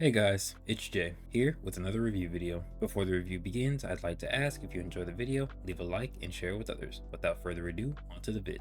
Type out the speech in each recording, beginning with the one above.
Hey guys, it's Jay, here with another review video. Before the review begins, I'd like to ask if you enjoy the video, leave a like and share it with others. Without further ado, onto the vid.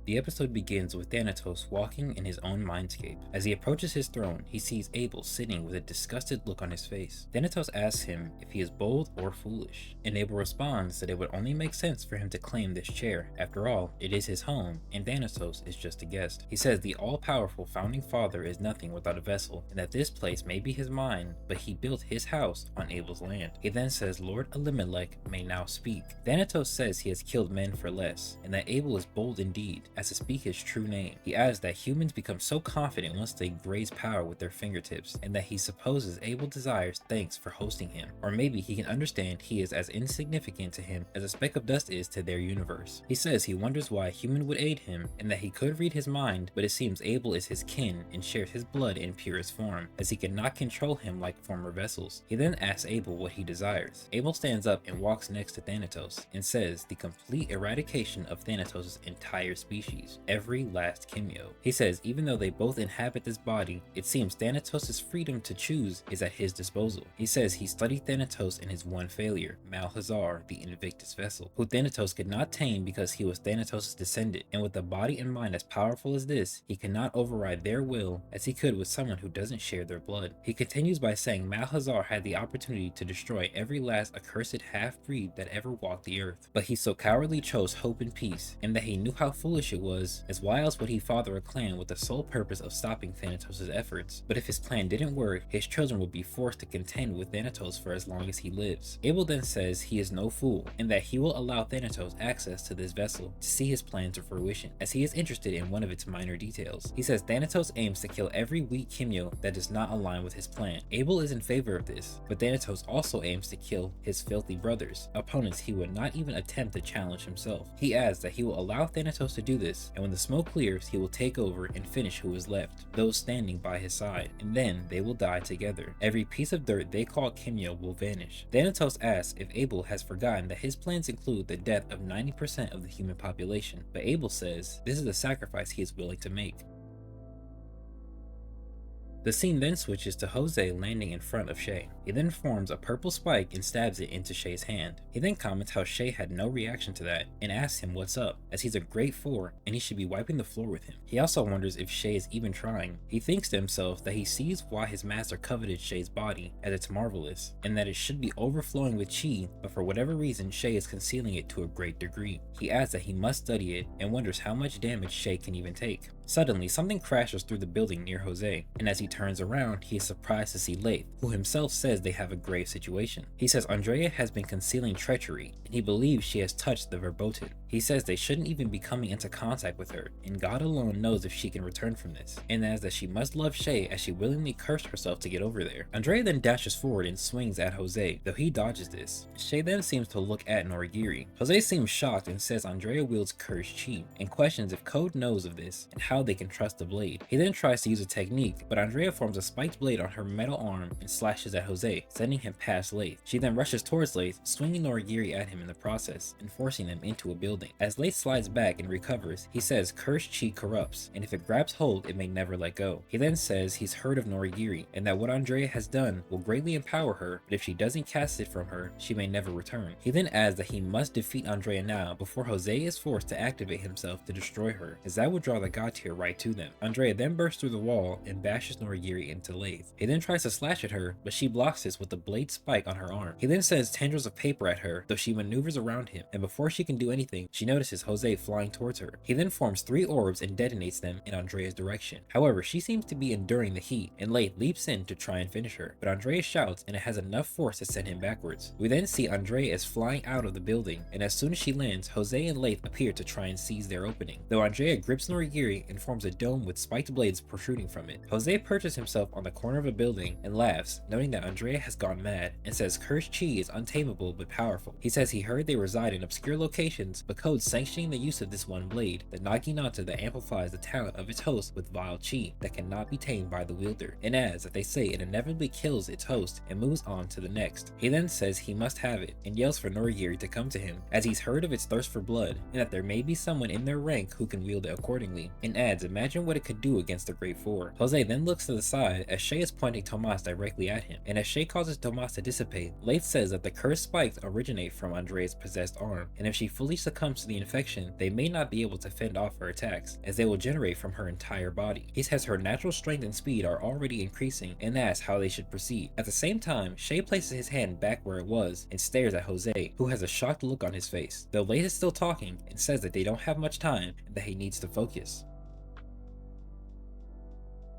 The episode begins with Thanatos walking in his own mindscape. As he approaches his throne, he sees Abel sitting with a disgusted look on his face. Thanatos asks him if he is bold or foolish, and Abel responds that it would only make sense for him to claim this chair. After all, it is his home, and Thanatos is just a guest. He says the all-powerful founding father is nothing without a vessel, and that this place may be his mine, but he built his house on Abel's land. He then says Lord Elimelech may now speak. Thanatos says he has killed men for less, and that Abel is bold indeed, as to speak his true name. He adds that humans become so confident once they graze power with their fingertips, and that he supposes Abel desires thanks for hosting him, or maybe he can understand he is as insignificant to him as a speck of dust is to their universe. He says he wonders why a human would aid him, and that he could read his mind, but it seems Abel is his kin and shares his blood in purest form, as he cannot control him like former vessels. He then asks Abel what he desires. Abel stands up and walks next to Thanatos, and says the complete eradication of Thanatos' entire species. Every last Kimyo. He says even though they both inhabit this body, it seems Thanatos' freedom to choose is at his disposal. He says he studied Thanatos in his one failure, Malhazar, the Invictus vessel, who Thanatos could not tame because he was Thanatos' descendant, and with a body and mind as powerful as this, he cannot override their will as he could with someone who doesn't share their blood. He continues by saying Malhazar had the opportunity to destroy every last accursed half-breed that ever walked the earth, but he so cowardly chose hope and peace, and that he knew how foolish it was, as why else would he father a clan with the sole purpose of stopping Thanatos' efforts? But if his plan didn't work, his children would be forced to contend with Thanatos for as long as he lives. Abel then says he is no fool, and that he will allow Thanatos access to this vessel to see his plan to fruition, as he is interested in one of its minor details. He says Thanatos aims to kill every weak Kimyo that does not align with his plan. Abel is in favor of this, but Thanatos also aims to kill his filthy brothers, opponents he would not even attempt to challenge himself. He adds that he will allow Thanatos to do this, and when the smoke clears, he will take over and finish who is left, those standing by his side, and then they will die together. Every piece of dirt they call Kimyo will vanish. Thanatos asks if Abel has forgotten that his plans include the death of 90% of the human population, but Abel says this is the sacrifice he is willing to make. The scene then switches to Jose landing in front of Shay. He then forms a purple spike and stabs it into Shay's hand. He then comments how Shay had no reaction to that and asks him what's up, as he's a great 4 and he should be wiping the floor with him. He also wonders if Shay is even trying. He thinks to himself that he sees why his master coveted Shay's body, as it's marvelous, and that it should be overflowing with chi, but for whatever reason Shay is concealing it to a great degree. He adds that he must study it and wonders how much damage Shay can even take. Suddenly, something crashes through the building near Jose, and as he turns around, he is surprised to see Leith, who himself says they have a grave situation. He says Andrea has been concealing treachery, and he believes she has touched the Verboten. He says they shouldn't even be coming into contact with her, and God alone knows if she can return from this, and adds that she must love Shay as she willingly cursed herself to get over there. Andrea then dashes forward and swings at Jose, though he dodges this. Shay then seems to look at Norigiri. Jose seems shocked and says Andrea wields cursed chi, and questions if Code knows of this, and how they can trust the blade. He then tries to use a technique, but Andrea forms a spiked blade on her metal arm and slashes at Jose, sending him past Leith. She then rushes towards Leith, swinging Norigiri at him in the process, and forcing them into a building. As Leith slides back and recovers, he says cursed chi corrupts, and if it grabs hold, it may never let go. He then says he's heard of Norigiri, and that what Andrea has done will greatly empower her, but if she doesn't cast it from her, she may never return. He then adds that he must defeat Andrea now before Jose is forced to activate himself to destroy her, as that would draw the god tier right to them. Andrea then bursts through the wall and bashes Norigiri into Leith. He then tries to slash at her, but she blocks this with a blade spike on her arm. He then sends tendrils of paper at her, though she maneuvers around him, and before she can do anything, she notices Jose flying towards her. He then forms 3 orbs and detonates them in Andrea's direction. However, she seems to be enduring the heat, and Leith leaps in to try and finish her, but Andrea shouts and it has enough force to send him backwards. We then see Andrea is flying out of the building, and as soon as she lands, Jose and Leith appear to try and seize their opening, though Andrea grips Norigiri and forms a dome with spiked blades protruding from it. Jose perches himself on the corner of a building and laughs, noting that Andrea has gone mad, and says cursed chi is untamable but powerful. He says he heard they reside in obscure locations, but Code sanctioning the use of this one blade, the Naginata that amplifies the talent of its host with vile chi that cannot be tamed by the wielder, and adds that they say it inevitably kills its host and moves on to the next. He then says he must have it, and yells for Norigiri to come to him, as he's heard of its thirst for blood, and that there may be someone in their rank who can wield it accordingly, and adds, imagine what it could do against the Great Four. Jose then looks to the side as Shay is pointing Tomas directly at him, and as Shay causes Tomas to dissipate, Leif says that the cursed spikes originate from Andrea's possessed arm, and if she fully succumbs to the infection, they may not be able to fend off her attacks, as they will generate from her entire body. He says her natural strength and speed are already increasing, and asks how they should proceed. At the same time, Shay places his hand back where it was and stares at Jose, who has a shocked look on his face. Though Leif is still talking and says that they don't have much time and that he needs to focus.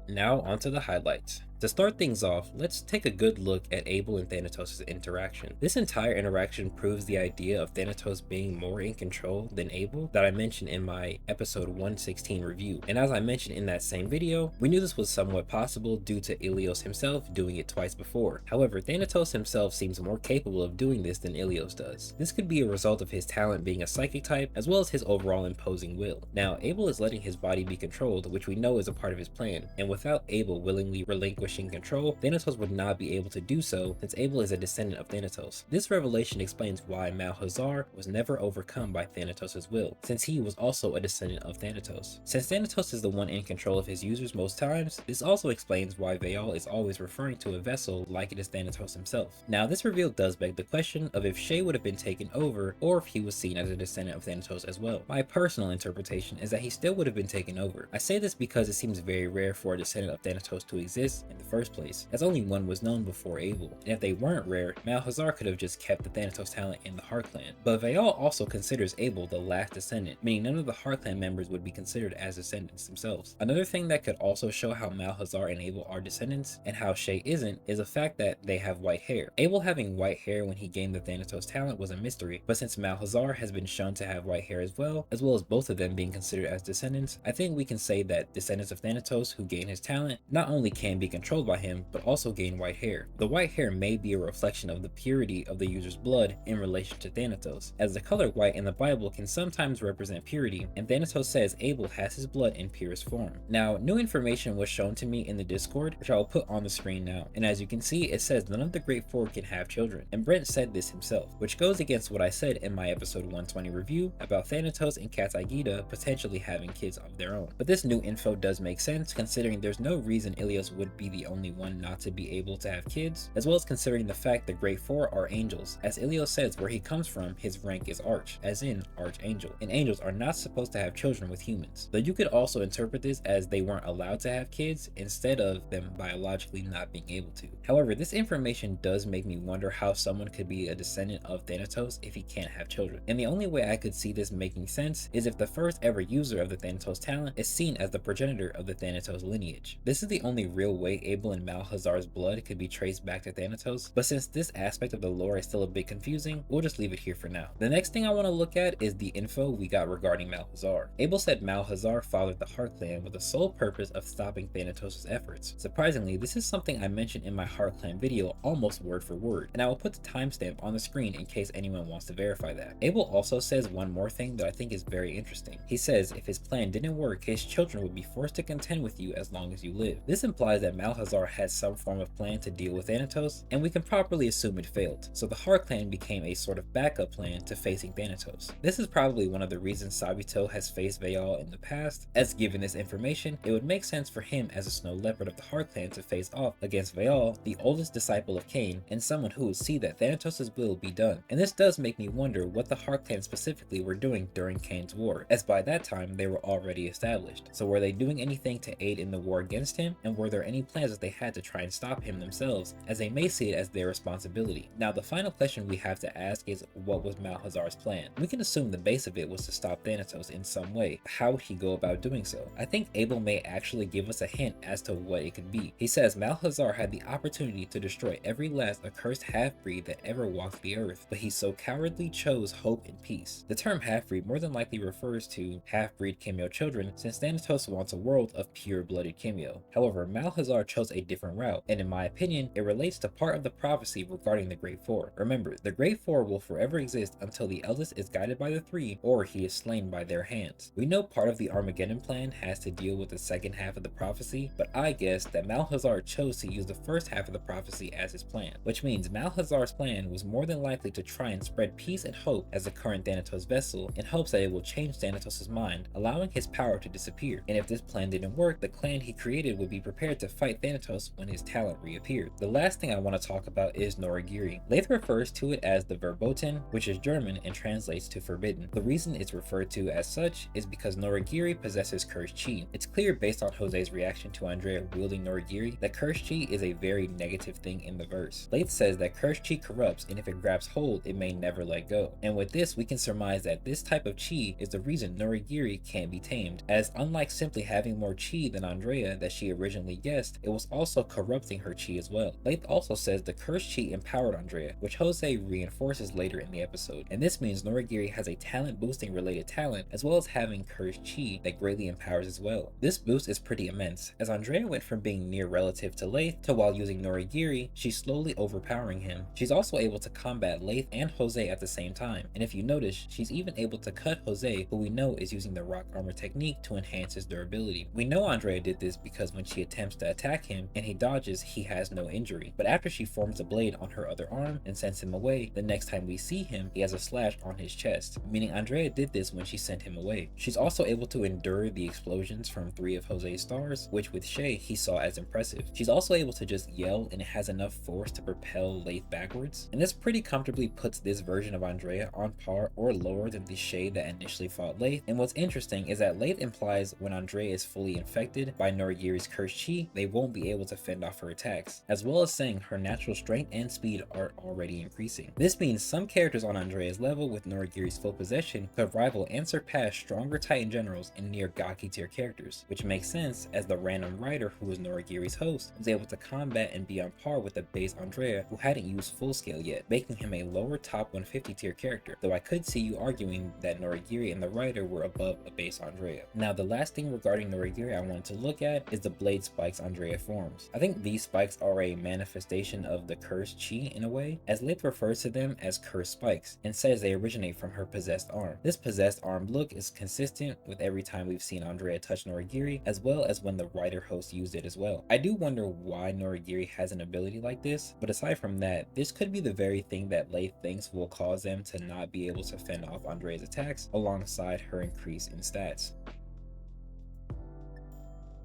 Now onto the highlights. To start things off, let's take a good look at Abel and Thanatos' interaction. This entire interaction proves the idea of Thanatos being more in control than Abel that I mentioned in my episode 116 review. And as I mentioned in that same video, we knew this was somewhat possible due to Ilios himself doing it twice before. However, Thanatos himself seems more capable of doing this than Ilios does. This could be a result of his talent being a psychic type, as well as his overall imposing will. Now, Abel is letting his body be controlled, which we know is a part of his plan, and without Abel willingly relinquishing control, Thanatos would not be able to do so since Abel is a descendant of Thanatos. This revelation explains why Malhazar was never overcome by Thanatos' will, since he was also a descendant of Thanatos. Since Thanatos is the one in control of his users most times, this also explains why Yall is always referring to a vessel like it is Thanatos himself. Now, this reveal does beg the question of if Shay would have been taken over or if he was seen as a descendant of Thanatos as well. My personal interpretation is that he still would have been taken over. I say this because it seems very rare for a descendant of Thanatos to exist in the first place, as only one was known before Abel, and if they weren't rare, Malhazar could have just kept the Thanatos talent in the Heart Clan. But Vayal also considers Abel the last descendant, meaning none of the Heart Clan members would be considered as descendants themselves. Another thing that could also show how Malhazar and Abel are descendants, and how Shay isn't, is the fact that they have white hair. Abel having white hair when he gained the Thanatos talent was a mystery, but since Malhazar has been shown to have white hair as well as both of them being considered as descendants, I think we can say that descendants of Thanatos who gain his talent not only can be controlled by him, but also gain white hair. The white hair may be a reflection of the purity of the user's blood in relation to Thanatos, as the color white in the Bible can sometimes represent purity, and Thanatos says Abel has his blood in purest form. Now, new information was shown to me in the Discord, which I will put on the screen now, and as you can see, it says none of the Great Four can have children, and Brent said this himself, which goes against what I said in my episode 120 review about Thanatos and Katagida potentially having kids of their own. But this new info does make sense, considering there's no reason Ilios would be the only one not to be able to have kids, as well as considering the fact the Great Four are angels. As Ilios says, where he comes from, his rank is Arch, as in Archangel, and angels are not supposed to have children with humans. Though you could also interpret this as they weren't allowed to have kids instead of them biologically not being able to. However, this information does make me wonder how someone could be a descendant of Thanatos if he can't have children. And the only way I could see this making sense is if the first ever user of the Thanatos talent is seen as the progenitor of the Thanatos lineage. This is the only real way Abel and Malhazar's blood could be traced back to Thanatos, but since this aspect of the lore is still a bit confusing, we'll just leave it here for now. The next thing I want to look at is the info we got regarding Malhazar. Abel said Malhazar fathered the Heart Clan with the sole purpose of stopping Thanatos' efforts. Surprisingly, this is something I mentioned in my Heart Clan video almost word for word, and I will put the timestamp on the screen in case anyone wants to verify that. Abel also says one more thing that I think is very interesting. He says if his plan didn't work, his children would be forced to contend with you as long as you live. This implies that Malhazar had some form of plan to deal with Thanatos, and we can properly assume it failed, so the Heart Clan became a sort of backup plan to facing Thanatos. This is probably one of the reasons Sabito has faced Vayal in the past, as given this information, it would make sense for him as a Snow Leopard of the Heart Clan to face off against Vayal, the oldest disciple of Cain, and someone who would see that Thanatos' will be done. And this does make me wonder what the Heart Clan specifically were doing during Cain's war, as by that time they were already established. So were they doing anything to aid in the war against him, and were there any plans that they had to try and stop him themselves, as they may see it as their responsibility? Now, the final question we have to ask is, what was Malhazar's plan? We can assume the base of it was to stop Thanatos in some way. How would he go about doing so? I think Abel may actually give us a hint as to what it could be. He says Malhazar had the opportunity to destroy every last accursed half-breed that ever walked the earth, but he so cowardly chose hope and peace. The term half-breed more than likely refers to half-breed Kimyo children, since Thanatos wants a world of pure-blooded Kimyo. However, Malhazar chose a different route, and in my opinion, it relates to part of the prophecy regarding the Great Four. Remember, the Great Four will forever exist until the eldest is guided by the three or he is slain by their hands. We know part of the Armageddon plan has to deal with the second half of the prophecy, but I guess that Malhazar chose to use the first half of the prophecy as his plan, which means Malhazar's plan was more than likely to try and spread peace and hope as the current Thanatos vessel in hopes that it will change Thanatos' mind, allowing his power to disappear. And if this plan didn't work, the clan he created would be prepared to fight Thanatos when his talent reappeared. The last thing I want to talk about is Noragiri. Leith refers to it as the Verboten, which is German and translates to forbidden. The reason it's referred to as such is because Noragiri possesses cursed chi. It's clear based on Jose's reaction to Andrea wielding Noragiri that cursed chi is a very negative thing in the verse. Leith says that cursed chi corrupts, and if it grabs hold, it may never let go. And with this, we can surmise that this type of chi is the reason Noragiri can't be tamed, as unlike simply having more chi than Andrea that she originally guessed, it was also corrupting her chi as well. Leith also says the cursed chi empowered Andrea, which Jose reinforces later in the episode, and this means Noragiri has a talent boosting related talent as well as having cursed chi that greatly empowers as well. This boost is pretty immense, as Andrea went from being near relative to Leith to while using Noragiri, she's slowly overpowering him. She's also able to combat Leith and Jose at the same time, and if you notice, she's even able to cut Jose, who we know is using the rock armor technique to enhance his durability. We know Andrea did this because when she attempts to attack him and he dodges, he has no injury, but after she forms a blade on her other arm and sends him away, the next time we see him, he has a slash on his chest, meaning Andrea did this when she sent him away. She's also able to endure the explosions from 3 of Jose's stars, which with Shay he saw as impressive. She's also able to just yell and it has enough force to propel Leith backwards, and this pretty comfortably puts this version of Andrea on par or lower than the Shay that initially fought Leith. And what's interesting is that Leith implies when Andrea is fully infected by Noragiri's cursed chi, they won't be able to fend off her attacks, as well as saying her natural strength and speed are already increasing. This means some characters on Andrea's level with Noragiri's full possession could rival and surpass stronger Titan generals and near Gaki tier characters, which makes sense as the random rider who was Noragiri's host was able to combat and be on par with the base Andrea who hadn't used full scale yet, making him a lower top 150 tier character, though I could see you arguing that Noragiri and the rider were above a base Andrea. Now the last thing regarding Noragiri I wanted to look at is the blade spikes Andrea forms. I think these spikes are a manifestation of the cursed chi in a way, as Leith refers to them as cursed spikes and says they originate from her possessed arm. This possessed arm look is consistent with every time we've seen Andrea touch Noragiri, as well as when the rider host used it as well. I do wonder why Noragiri has an ability like this, but aside from that, this could be the very thing that Leith thinks will cause them to not be able to fend off Andrea's attacks alongside her increase in stats.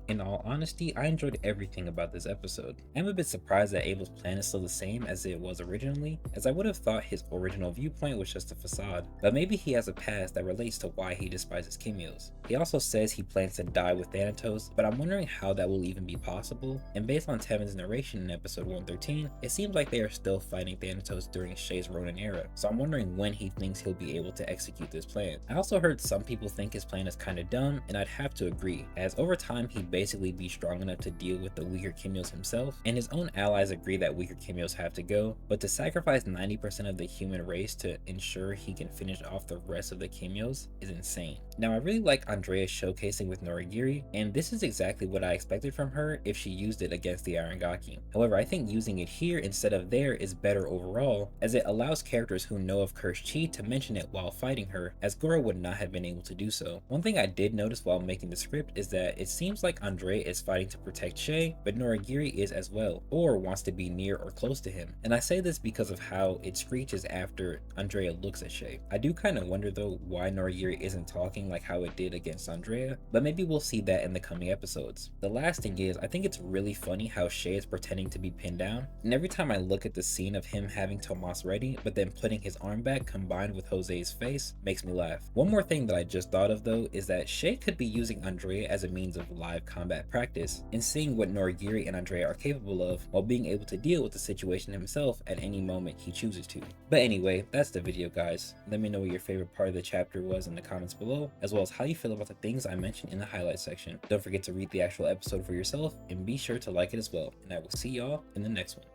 In all honesty, I enjoyed everything about this episode. I'm a bit surprised that Abel's plan is still the same as it was originally, as I would have thought his original viewpoint was just a facade, but maybe he has a past that relates to why he despises Kimios. He also says he plans to die with Thanatos, but I'm wondering how that will even be possible, and based on Tevin's narration in episode 113, it seems like they are still fighting Thanatos during Shay's Ronin era, so I'm wondering when he thinks he'll be able to execute this plan. I also heard some people think his plan is kinda dumb, and I'd have to agree, as over time he basically be strong enough to deal with the weaker Kimios himself, and his own allies agree that weaker Kimios have to go, but to sacrifice 90% of the human race to ensure he can finish off the rest of the Kimios is insane. Now I really like Andrea showcasing with Noragiri, and this is exactly what I expected from her if she used it against the Arangaki. However, I think using it here instead of there is better overall, as it allows characters who know of cursed chi to mention it while fighting her, as Goro would not have been able to do so. One thing I did notice while making the script is that it seems like Andrea is fighting to protect Shay, but Noragiri is as well, or wants to be near or close to him. And I say this because of how it screeches after Andrea looks at Shay. I do kind of wonder though why Noragiri isn't talking like how it did against Andrea, but maybe we'll see that in the coming episodes. The last thing is, I think it's really funny how Shay is pretending to be pinned down, and every time I look at the scene of him having Tomas ready, but then putting his arm back combined with Jose's face, makes me laugh. One more thing that I just thought of though is that Shay could be using Andrea as a means of live combat practice, and seeing what Noragiri and Andrea are capable of while being able to deal with the situation himself at any moment he chooses to. But anyway, that's the video guys. Let me know what your favorite part of the chapter was in the comments below, as well as how you feel about the things I mentioned in the highlights section. Don't forget to read the actual episode for yourself, and be sure to like it as well, and I will see y'all in the next one.